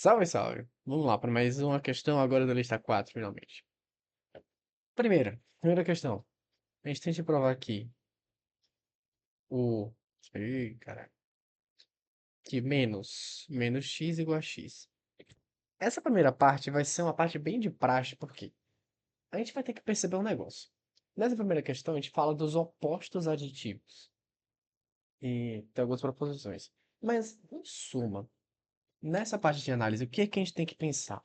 Salve, salve! Vamos lá para mais uma questão agora da lista 4, finalmente. Primeira questão. A gente tem que provar aqui o... Ih, caralho. Que menos x igual a x. Essa primeira parte vai ser uma parte bem de praxe, porque a gente vai ter que perceber um negócio. Nessa primeira questão, a gente fala dos opostos aditivos. E tem algumas proposições. Mas, em suma, nessa parte de análise, o que é que a gente tem que pensar?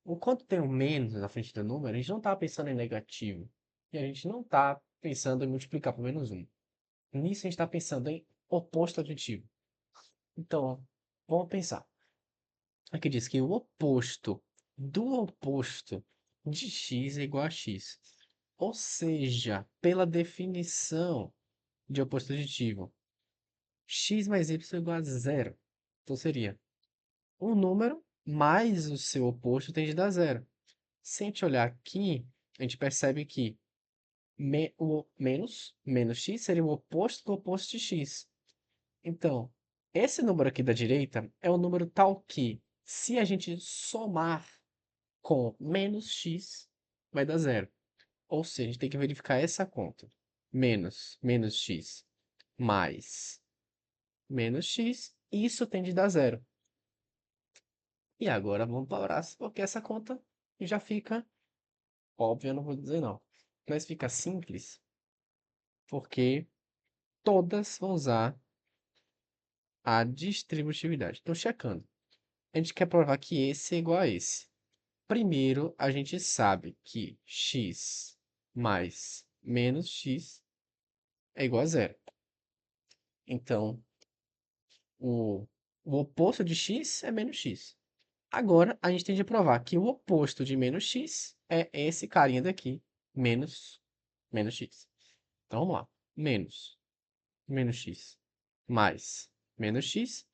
Enquanto tem um menos na frente do número, a gente não está pensando em negativo. E a gente não está pensando em multiplicar por menos um. Nisso a gente está pensando em oposto aditivo. Então, vamos pensar. Aqui diz que o oposto do oposto de x é igual a x. Ou seja, pela definição de oposto aditivo, x mais y é igual a zero. Então seria um número mais o seu oposto tende a dar zero. Se a gente olhar aqui, a gente percebe que menos x seria o oposto do oposto de x. Então, esse número aqui da direita é um número tal que, se a gente somar com menos x, vai dar zero. Ou seja, a gente tem que verificar essa conta. Menos x mais menos x, isso tende a dar zero. E agora vamos para o braço, porque essa conta já fica óbvia, eu não vou dizer não. Mas fica simples, porque todas vão usar a distributividade. Então, checando. A gente quer provar que esse é igual a esse. Primeiro, a gente sabe que x mais menos x é igual a zero. Então, o, o oposto de x é menos x. Agora, a gente tem de provar que o oposto de menos x é esse carinha daqui, menos x. Então, vamos lá. Menos x mais menos x.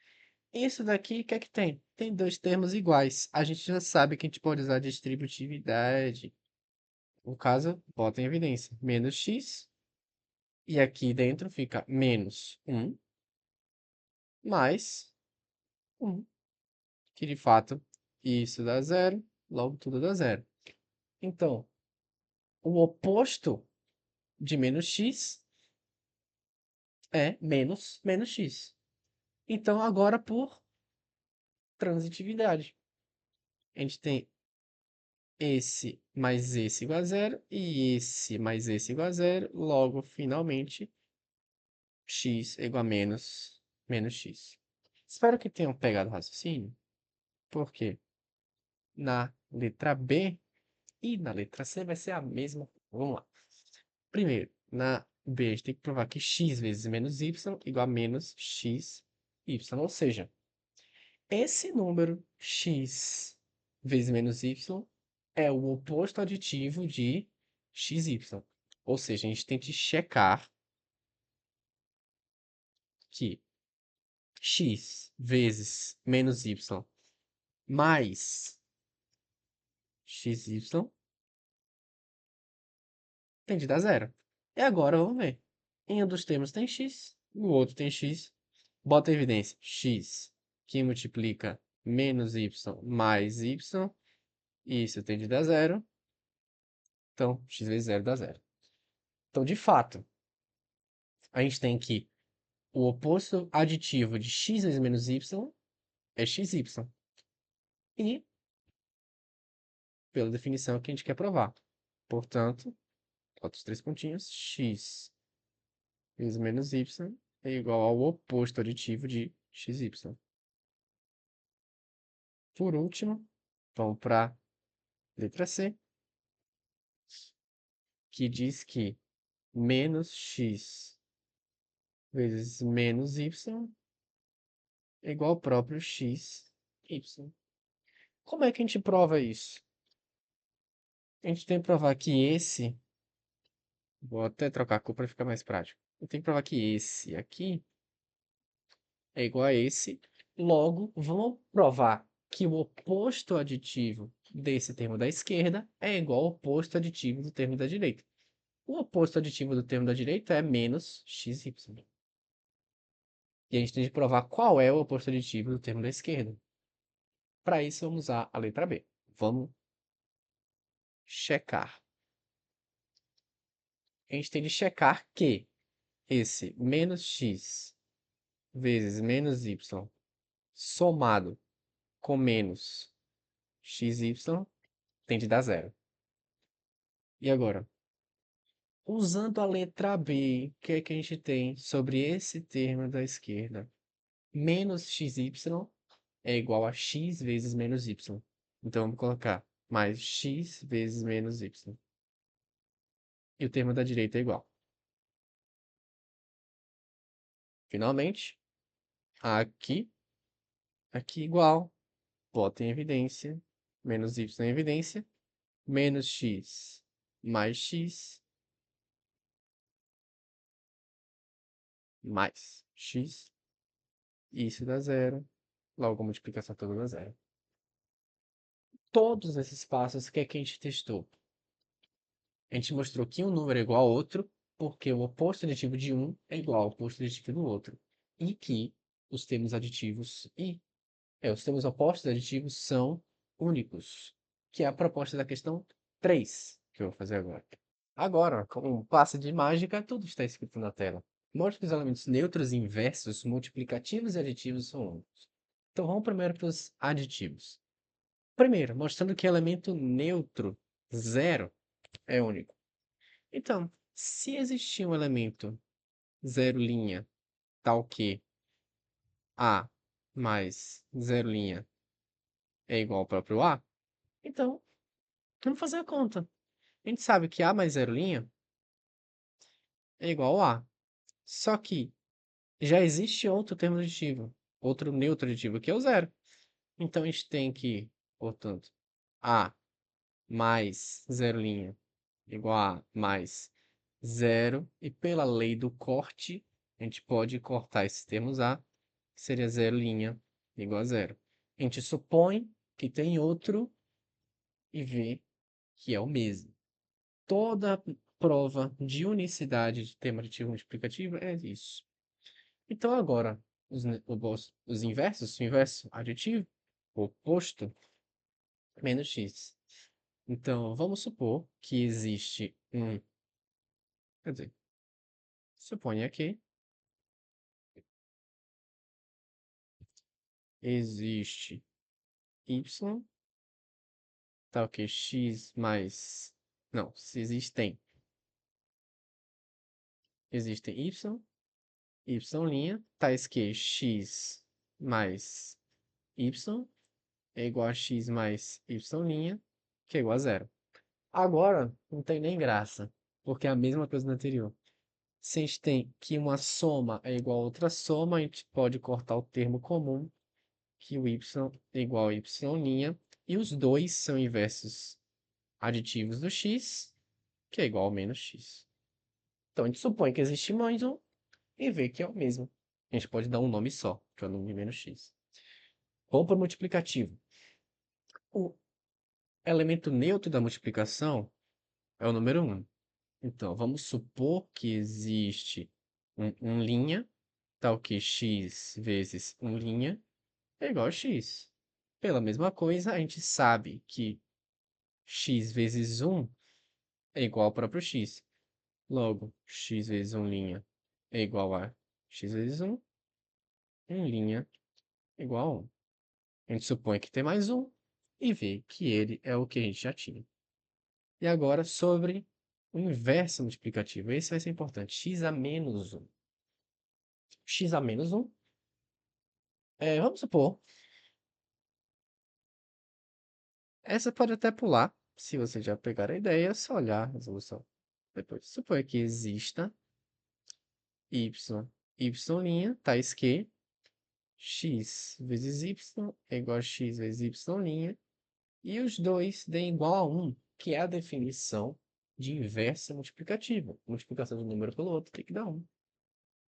Isso daqui, o que é que tem? Tem dois termos iguais. A gente já sabe que a gente pode usar distributividade. No caso, bota em evidência. Menos x. E aqui dentro fica menos 1 mais 1. Que de fato, isso dá zero. Logo, tudo dá zero. Então, o oposto de menos x é menos x. Então, agora por transitividade. A gente tem esse mais esse igual a zero e esse mais esse igual a zero. Logo, finalmente, x é igual a menos x. Espero que tenham pegado o raciocínio, porque na letra B e na letra C vai ser a mesma. Vamos lá. Primeiro, na B a gente tem que provar que x vezes menos y igual a menos x, y. Ou seja, esse número x vezes menos y é o oposto aditivo de xy. Ou seja, a gente tem que checar que x vezes menos y mais xy tem de dar zero. E agora vamos ver. Em um dos termos tem x, no outro tem x. Bota em evidência x que multiplica menos y mais y. Isso tem de dar zero. Então, x vezes zero dá zero. Então, de fato, a gente tem que o oposto aditivo de x vezes menos y é xy. E, pela definição que a gente quer provar. Portanto, bota os três pontinhos, x vezes menos y é igual ao oposto aditivo de xy. Por último, vamos para a letra C, que diz que menos x vezes menos y é igual ao próprio x, y. Como é que a gente prova isso? A gente tem que provar que esse... Vou até trocar a cor para ficar mais prático. Eu tenho que provar que esse aqui é igual a esse. Logo, vamos provar que o oposto aditivo desse termo da esquerda é igual ao oposto aditivo do termo da direita. O oposto aditivo do termo da direita é menos xy. E a gente tem que provar qual é o oposto aditivo do termo da esquerda. Para isso, vamos usar a letra B. Vamos checar. A gente tem de checar que esse menos x vezes menos y somado com menos xy tem de dar zero. E agora? Usando a letra B, o que é que a gente tem sobre esse termo da esquerda? Menos xy é igual a x vezes menos y. Então, vamos colocar mais x vezes menos y. E o termo da direita é igual. Finalmente, aqui igual, bota em evidência, menos y em evidência, menos x mais x, mais x, isso dá zero, logo a multiplicação toda dá zero. Todos esses passos, o que é que a gente testou? A gente mostrou que um número é igual a outro, porque o oposto aditivo de um é igual ao oposto aditivo do outro. E que os termos aditivos os termos opostos aditivos são únicos, que é a proposta da questão 3, que eu vou fazer agora. Agora, com um passe de mágica, tudo está escrito na tela. Mostre que os elementos neutros, inversos, multiplicativos e aditivos são únicos. Então, vamos primeiro para os aditivos. Primeiro, mostrando que elemento neutro, zero, é único. Então, se existir um elemento zero linha, tal que A mais zero linha é igual ao próprio A, então, vamos fazer a conta. A gente sabe que A mais zero linha é igual a A. Só que já existe outro termo aditivo, outro neutro aditivo, que é o zero. Então, a gente tem que, portanto, A mais zero linha igual a mais zero. E pela lei do corte, a gente pode cortar esses termos A, que seria zero linha igual a zero. A gente supõe que tem outro e vê que é o mesmo. Toda prova de unicidade de termo aditivo multiplicativo é isso. Então, agora, os inversos, o inverso aditivo, o oposto, menos x. Então, vamos supor que existe quer dizer, suponha que existe y, tal que x mais, não, se existem y', tais que x mais y é igual a x mais y', que é igual a zero. Agora, não tem nem graça, porque é a mesma coisa do anterior. Se a gente tem que uma soma é igual a outra soma, a gente pode cortar o termo comum, que o y é igual a y', e os dois são inversos aditivos do x, que é igual ao menos x. Então, a gente supõe que existe mais um e vê que é o mesmo. A gente pode dar um nome só, que é o nome de menos x. Vamos para o multiplicativo. O elemento neutro da multiplicação é o número 1. Então, vamos supor que existe um linha, tal que x vezes 1' é igual a x. Pela mesma coisa, a gente sabe que x vezes 1 é igual ao próprio x. Logo, x vezes 1' é igual a x vezes 1, 1' é igual a 1. A gente supõe que tem mais um e vê que ele é o que a gente já tinha. E agora sobre o inverso multiplicativo. Esse vai ser importante. X a menos 1. X a menos 1. Vamos supor. Essa pode até pular. Se você já pegar a ideia, é só olhar a resolução. Depois, suponha que exista y, y', tais que x vezes y é igual a x vezes y', e os dois deem igual a 1, que é a definição de inversa multiplicativa. Multiplicação de um número pelo outro tem que dar 1.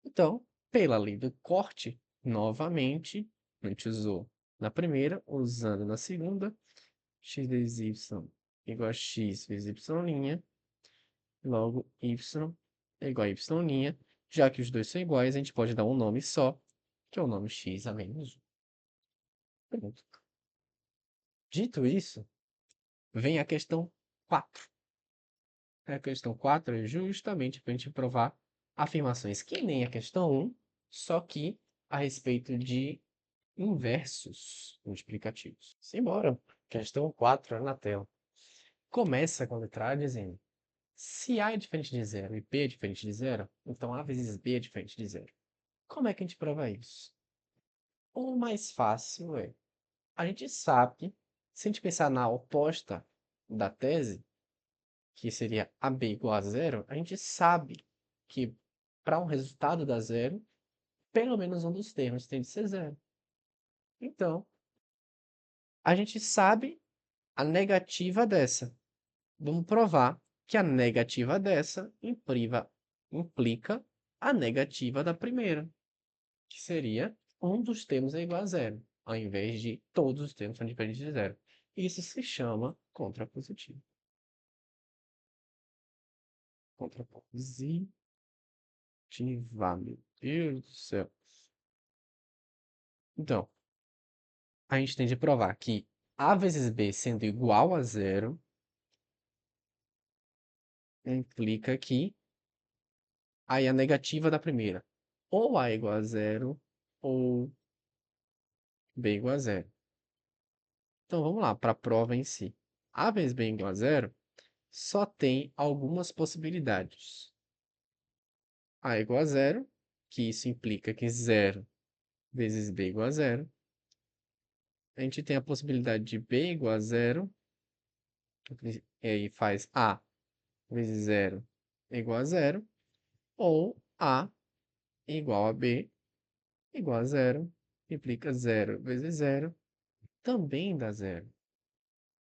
Então, pela lei do corte, novamente, a gente usou na primeira, usando na segunda, x vezes y é igual a x vezes y', logo y é igual a y'. Já que os dois são iguais, a gente pode dar um nome só, que é o nome x a menos 1. Pronto. Dito isso, vem a questão 4. A questão 4 é justamente para a gente provar afirmações que nem a questão 1, só que a respeito de inversos multiplicativos. Simbora. Questão 4 é na tela. Começa com a letra A dizendo: se A é diferente de zero e B é diferente de zero, então A vezes B é diferente de zero. Como é que a gente prova isso? O mais fácil é, a gente sabe, se a gente pensar na oposta da tese, que seria AB igual a zero, a gente sabe que para um resultado dar zero, pelo menos um dos termos tem de ser zero. Então, a gente sabe a negativa dessa. Vamos provar que a negativa dessa implica a negativa da primeira, que seria um dos termos é igual a zero, ao invés de todos os termos são diferentes de zero. Isso se chama contrapositivo. Contrapositiva, meu Deus do céu. Então, a gente tem de provar que A vezes B sendo igual a zero implica que aí a negativa da primeira ou A igual a zero ou B igual a zero. Então vamos lá, para a prova em si. A vezes B igual a zero só tem algumas possibilidades. A igual a zero, que isso implica que zero vezes B igual a zero. A gente tem a possibilidade de B igual a zero, e aí faz A vezes zero igual a zero, ou A igual a B igual a zero, implica zero vezes zero, também dá zero.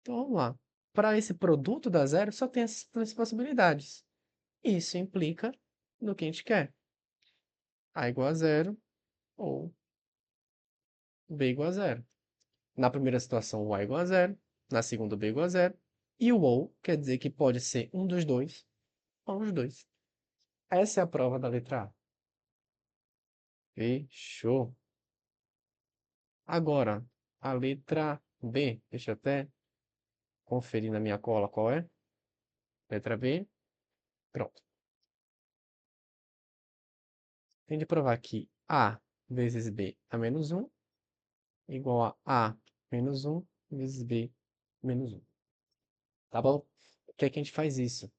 Então vamos lá. Para esse produto dar zero, só tem essas três possibilidades. Isso implica no que a gente quer. A igual a zero ou B igual a zero. Na primeira situação, o A igual a zero. Na segunda, o B igual a zero. E o ou quer dizer que pode ser um dos dois ou os dois. Essa é a prova da letra A. Fechou. Agora, a letra B. Deixa eu até conferir na minha cola qual é. Letra B. Pronto. Tem de provar que A vezes B a menos 1 igual a menos 1 vezes B menos 1. Tá bom? O que é que a gente faz isso?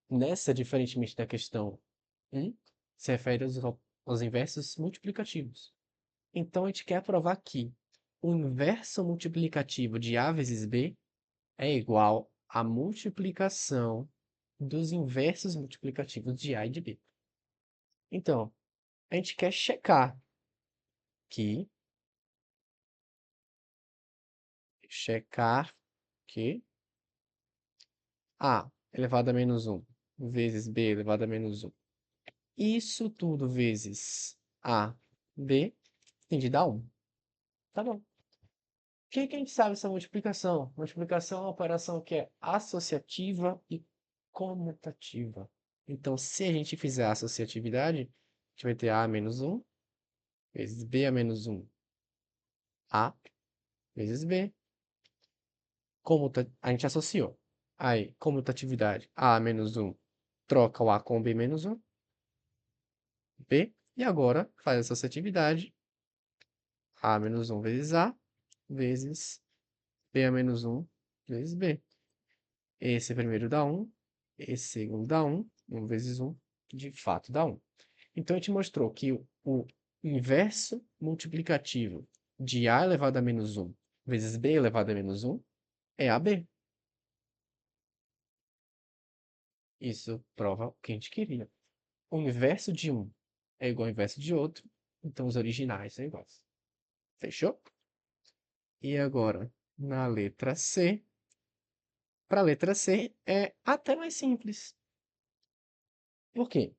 Nessa, diferentemente da questão 1, se refere aos inversos multiplicativos. Então, a gente quer provar que o inverso multiplicativo de A vezes B é igual à multiplicação dos inversos multiplicativos de A e de B. Então, a gente quer checar que que A elevado a menos 1 vezes B elevado a menos 1. Isso tudo vezes A, B, tem de dar 1. Tá bom. O que que a gente sabe dessa multiplicação? Multiplicação é uma operação que é associativa e comutativa. Então, se a gente fizer a associatividade, a gente vai ter A menos 1 vezes B a menos 1. A vezes B. A gente associou. Aí, comutatividade, A menos 1 troca o A com o B menos 1. B. E agora faz a associatividade. A menos 1 vezes A vezes B a menos 1 vezes B. Esse primeiro dá 1, esse segundo dá 1, 1 vezes 1, de fato dá 1. Então, a gente mostrou que o inverso multiplicativo de A elevado a menos 1 vezes B elevado a menos 1 é AB. Isso prova o que a gente queria. O inverso de um é igual ao inverso de outro, então os originais são iguais. Fechou? E agora, na letra C, para a letra C é até mais simples. Por quê?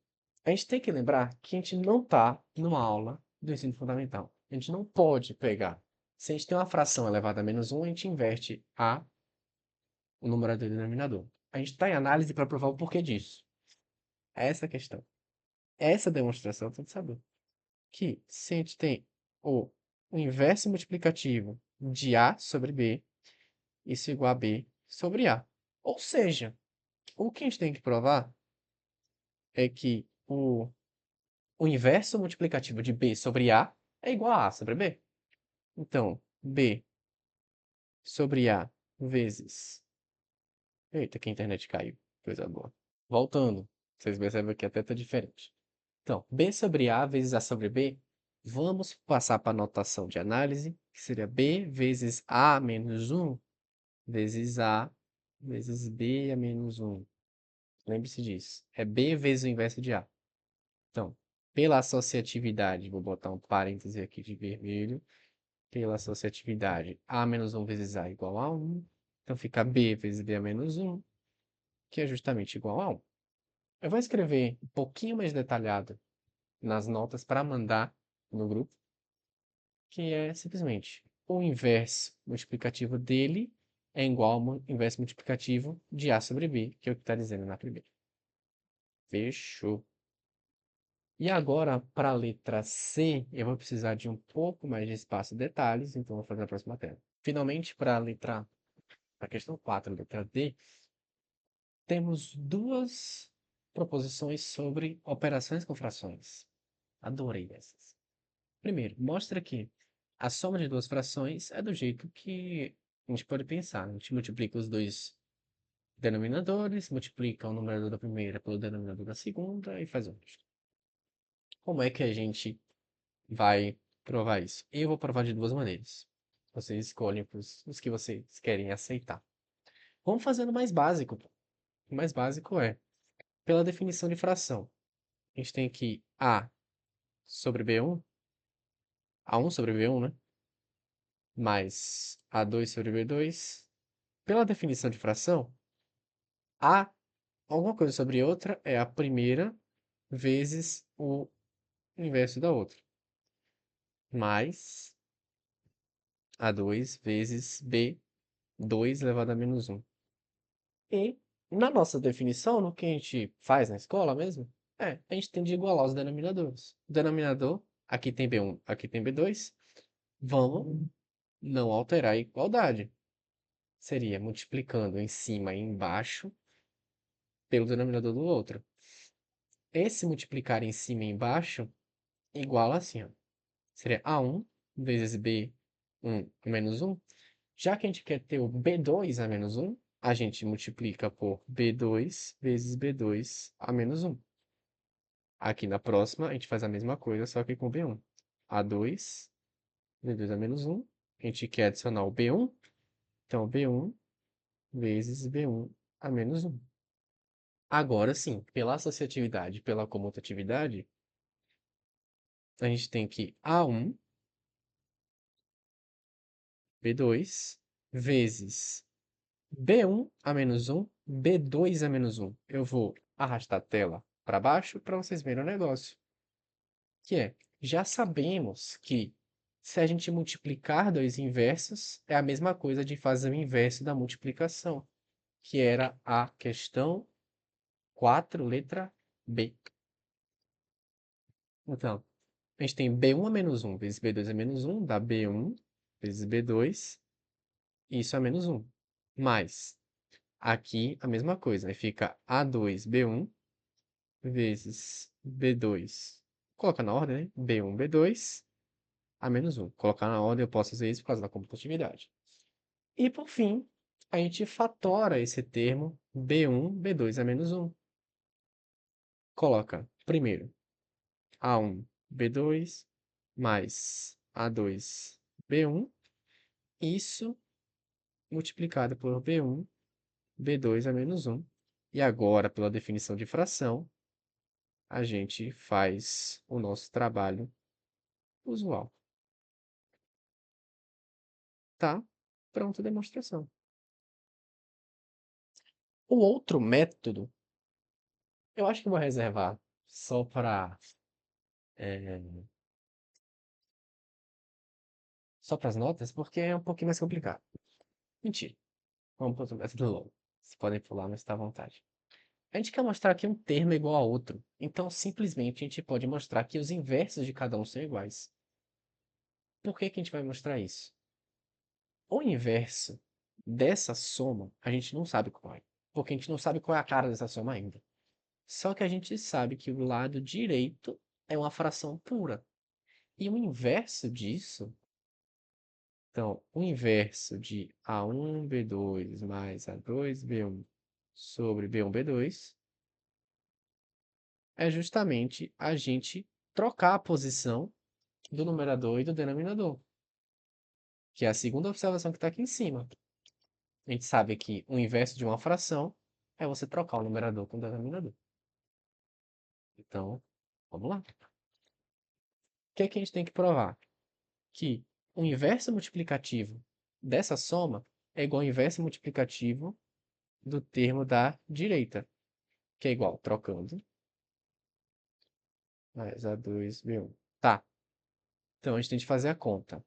A gente tem que lembrar que a gente não está numa aula do ensino fundamental. A gente não pode pegar. Se a gente tem uma fração elevada a menos 1, a gente inverte o numerador e o denominador. A gente está em análise para provar o porquê disso. Essa é a questão. Essa demonstração tem que saber. Que se a gente tem o inverso multiplicativo de A sobre B, isso igual a B sobre A. Ou seja, o que a gente tem que provar é que o inverso multiplicativo de B sobre A é igual a sobre B. Então, B sobre A vezes... Eita, que a internet caiu. Coisa boa. Voltando, vocês percebem que até tá diferente. Então, B sobre A vezes A sobre B, vamos passar para a notação de análise, que seria B vezes A menos 1 vezes A vezes B a menos 1. Lembre-se disso. É B vezes o inverso de A. Então, pela associatividade, vou botar um parêntese aqui de vermelho. Pela associatividade, A menos 1 vezes A igual a 1. Então, fica B vezes B a menos 1, que é justamente igual a 1. Eu vou escrever um pouquinho mais detalhado nas notas para mandar no grupo, que é simplesmente o inverso multiplicativo dele é igual ao inverso multiplicativo de A sobre B, que é o que está dizendo na primeira. Fechou. E agora, para a letra C, eu vou precisar de um pouco mais de espaço e detalhes, então vou fazer na próxima tela. Finalmente, para a questão 4, letra D, temos duas proposições sobre operações com frações. Adorei essas. Primeiro, mostra que a soma de duas frações é do jeito que a gente pode pensar. A gente multiplica os dois denominadores, multiplica o numerador da primeira pelo denominador da segunda e faz o resto. Como é que a gente vai provar isso? Eu vou provar de duas maneiras. Vocês escolhem os que vocês querem aceitar. Vamos fazendo o mais básico. O mais básico é, pela definição de fração, a gente tem aqui A sobre B1, A1 sobre B1, né? Mais A2 sobre B2. Pela definição de fração, A, alguma coisa sobre outra, é a primeira vezes o inverso da outra. Mais A2 vezes B2 elevado a menos 1. E, na nossa definição, no que a gente faz na escola mesmo, a gente tem de igualar os denominadores. O denominador, aqui tem B1, aqui tem B2, vamos não alterar a igualdade. Seria multiplicando em cima e embaixo pelo denominador do outro. Esse multiplicar em cima e embaixo igual assim, ó. Seria A1 vezes B1 menos 1. Já que a gente quer ter o B2 a menos 1, a gente multiplica por B2 vezes B2 a menos 1. Aqui na próxima, a gente faz a mesma coisa, só que com B1. A2, B2 a menos 1. A gente quer adicionar o B1, então B1 vezes B1 a menos 1. Agora sim, pela associatividade e pela comutatividade, a gente tem que A1, B2, vezes B1 a menos 1, B2 a menos 1. Eu vou arrastar a tela para baixo para vocês verem o negócio. Que é, já sabemos que se a gente multiplicar dois inversos, é a mesma coisa de fazer o inverso da multiplicação, que era a questão 4, letra B. Então, a gente tem B1 a menos 1 vezes B2 a menos 1, dá B1 vezes B2, isso a menos 1. Mais, aqui a mesma coisa, aí fica A2B1 vezes B2. Coloca na ordem, né? B1, B2, a menos 1. Colocar na ordem eu posso fazer isso por causa da computatividade. E por fim, a gente fatora esse termo B1, B2 a menos 1. Coloca primeiro A1, B2 mais A2, B1. Isso multiplicado por B1, B2 a menos 1. E agora, pela definição de fração, a gente faz o nosso trabalho usual. Tá? Pronto a demonstração. O outro método, eu acho que vou reservar só para só para as notas, porque é um pouquinho mais complicado. Mentira. Vamos para outro método longo. Vocês podem pular, mas está à vontade. A gente quer mostrar que um termo é igual a outro. Então, simplesmente, a gente pode mostrar que os inversos de cada um são iguais. Por que que a gente vai mostrar isso? O inverso dessa soma, a gente não sabe qual é. Porque a gente não sabe qual é a cara dessa soma ainda. Só que a gente sabe que o lado direito é uma fração pura. E o inverso disso, então, o inverso de A1B2 mais A2B1 sobre B1B2 é justamente a gente trocar a posição do numerador e do denominador, que é a segunda observação que está aqui em cima. A gente sabe que o inverso de uma fração é você trocar o numerador com o denominador. Então, vamos lá. O que é que a gente tem que provar? Que o inverso multiplicativo dessa soma é igual ao inverso multiplicativo do termo da direita, que é igual, trocando, mais A2B1. Tá, então a gente tem que fazer a conta.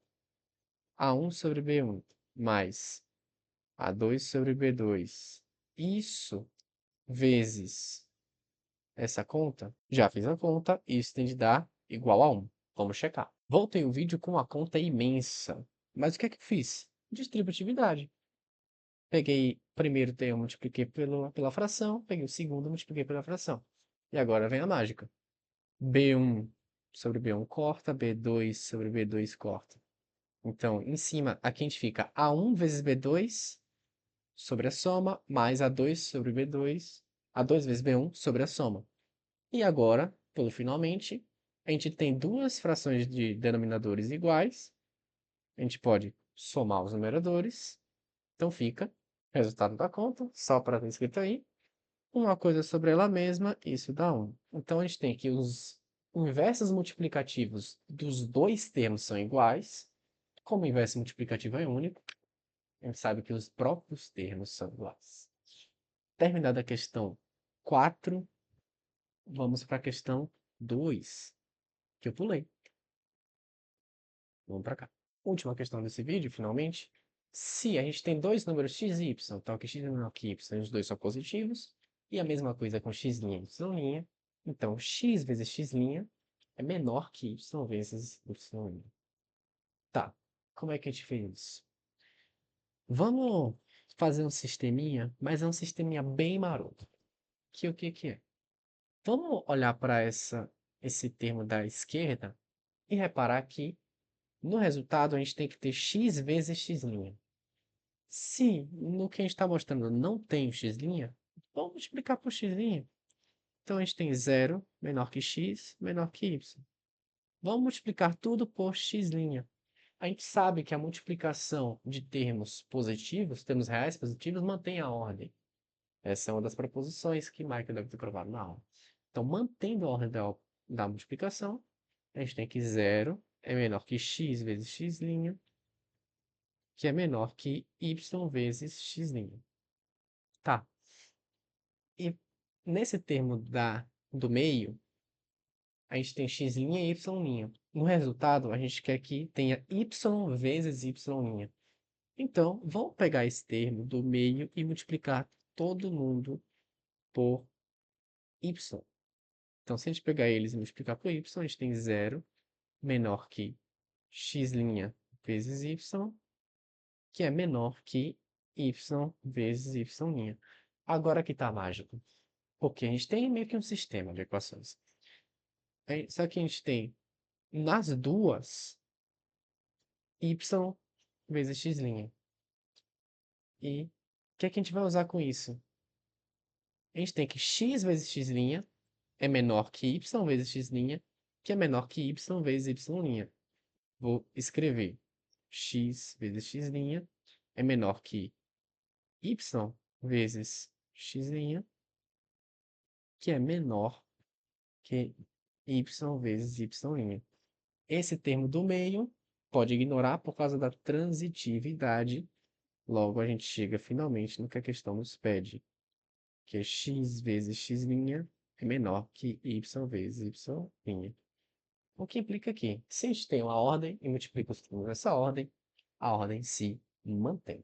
A1 sobre B1 mais A2 sobre B2. Isso vezes essa conta. Já fiz a conta, isso tem de dar igual a 1. Vamos checar. Voltei o vídeo com uma conta imensa. Mas o que é que eu fiz? Distributividade. Peguei o primeiro termo, multipliquei pela fração, peguei o segundo, multipliquei pela fração. E agora vem a mágica. B1 sobre B1 corta, B2 sobre B2 corta. Então, em cima, aqui a gente fica A1 vezes B2 sobre a soma, mais A2 sobre B2, A2 vezes B1 sobre a soma. E agora, pelo finalmente, a gente tem duas frações de denominadores iguais. A gente pode somar os numeradores. Então fica resultado da conta, só para ter escrito aí. Uma coisa sobre ela mesma, isso dá 1. Então a gente tem que os inversos multiplicativos dos dois termos são iguais. Como o inverso multiplicativo é único, a gente sabe que os próprios termos são iguais. Terminada a questão 4, vamos para a questão 2, que eu pulei. Vamos para cá. Última questão desse vídeo, finalmente. Se a gente tem dois números x e y, tal que x é menor que y, os dois são positivos, e a mesma coisa com x' e y', então x vezes x' é menor que y vezes y'. Tá, como é que a gente fez isso? Vamos fazer um sisteminha, mas é um sisteminha bem maroto. Que o que que é? Vamos olhar para esse termo da esquerda e reparar que no resultado a gente tem que ter x vezes x'. Se no que a gente está mostrando não tem o x', vamos multiplicar por x'. Então a gente tem 0 menor que x menor que y. Vamos multiplicar tudo por x'. A gente sabe que a multiplicação de termos positivos, termos reais positivos, mantém a ordem. Essa é uma das proposições que Michael deve ter provado na aula. Então, mantendo a ordem da multiplicação, a gente tem que 0 é menor que x vezes x', que é menor que y vezes x'. Tá. E nesse termo do meio, a gente tem x' e y'. No resultado, a gente quer que tenha y vezes y'. Então, vamos pegar esse termo do meio e multiplicar todo mundo por y. Então, se a gente pegar eles e multiplicar por y, a gente tem 0 menor que x' vezes y, que é menor que y vezes y'. Agora que está mágico. Porque a gente tem meio que um sistema de equações. Só que a gente tem nas duas y vezes x'. E o que é que a gente vai usar com isso? A gente tem que x vezes x' é menor que y vezes x', que é menor que y vezes y'. Vou escrever x vezes x' é menor que y vezes x', que é menor que y vezes y'. Esse termo do meio pode ignorar por causa da transitividade. Logo, a gente chega finalmente no que a questão nos pede, que é x vezes x' é menor que y vezes y'. O que implica que, se a gente tem uma ordem e multiplica os termos nessa ordem, a ordem se mantém.